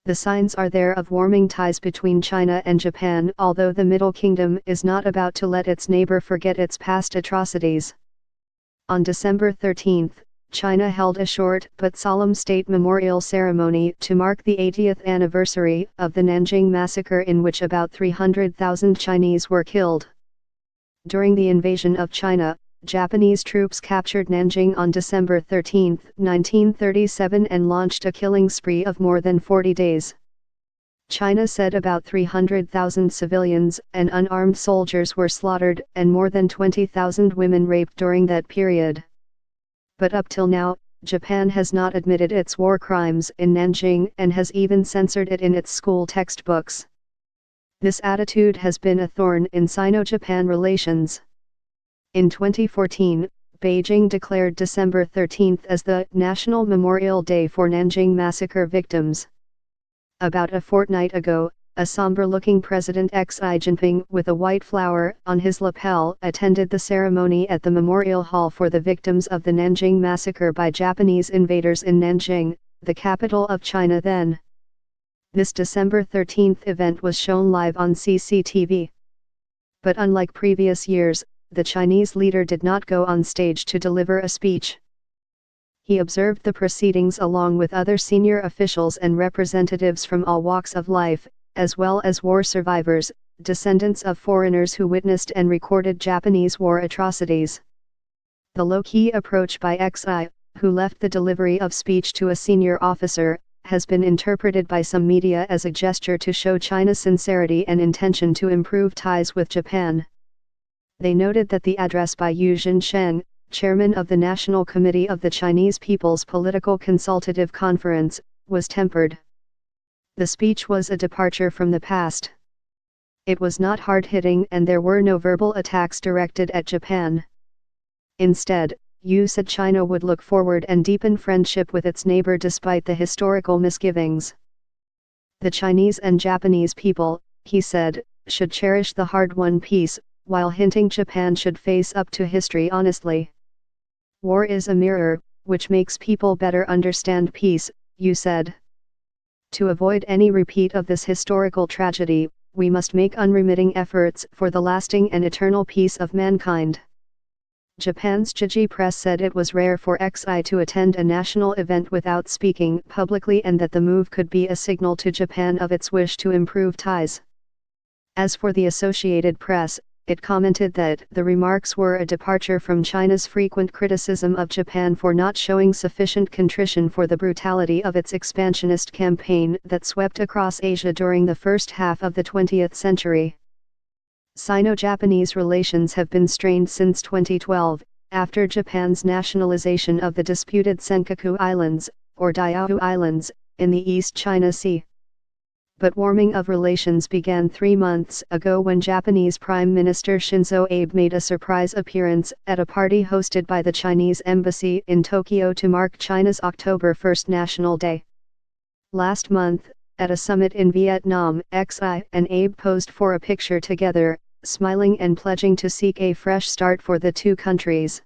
The signs are there of warming ties between China and Japan, although the Middle Kingdom is not about to let its neighbor forget its past atrocities. On December 13, China held a short but solemn state memorial ceremony to mark the 80th anniversary of the Nanjing massacre, in which about 300,000 Chinese were killed. During the invasion of China, Japanese troops captured Nanjing on December 13, 1937 and launched a killing spree of more than 40 days. China said about 300,000 civilians and unarmed soldiers were slaughtered and more than 20,000 women raped during that period. But up till now, Japan has not admitted its war crimes in Nanjing and has even censored it in its school textbooks. This attitude has been a thorn in Sino-Japan relations. In 2014, Beijing declared December 13 as the National Memorial Day for Nanjing massacre victims. About a fortnight ago, a somber-looking President Xi Jinping with a white flower on his lapel attended the ceremony at the Memorial Hall for the victims of the Nanjing massacre by Japanese invaders in Nanjing, the capital of China then. This December 13 event was shown live on CCTV. But unlike previous years, the Chinese leader did not go on stage to deliver a speech. He observed the proceedings along with other senior officials and representatives from all walks of life, as well as war survivors, descendants of foreigners who witnessed and recorded Japanese war atrocities. The low-key approach by Xi, who left the delivery of speech to a senior officer, has been interpreted by some media as a gesture to show China's sincerity and intention to improve ties with Japan. They noted that the address by Yu Zhensheng, chairman of the National Committee of the Chinese People's Political Consultative Conference, was tempered. The speech was a departure from the past. It was not hard-hitting and there were no verbal attacks directed at Japan. Instead, Yu said China would look forward and deepen friendship with its neighbor despite the historical misgivings. The Chinese and Japanese people, he said, should cherish the hard-won peace, while hinting Japan should face up to history honestly. War is a mirror, which makes people better understand peace, Yu said. To avoid any repeat of this historical tragedy, we must make unremitting efforts for the lasting and eternal peace of mankind. Japan's Jiji Press said it was rare for Xi to attend a national event without speaking publicly and that the move could be a signal to Japan of its wish to improve ties. As for the Associated Press, it commented that the remarks were a departure from China's frequent criticism of Japan for not showing sufficient contrition for the brutality of its expansionist campaign that swept across Asia during the first half of the 20th century. Sino-Japanese relations have been strained since 2012, after Japan's nationalization of the disputed Senkaku Islands, or Diaoyu Islands, in the East China Sea. But warming of relations began 3 months ago when Japanese Prime Minister Shinzo Abe made a surprise appearance at a party hosted by the Chinese Embassy in Tokyo to mark China's October 1 National Day. Last month, at a summit in Vietnam, Xi and Abe posed for a picture together, smiling and pledging to seek a fresh start for the two countries.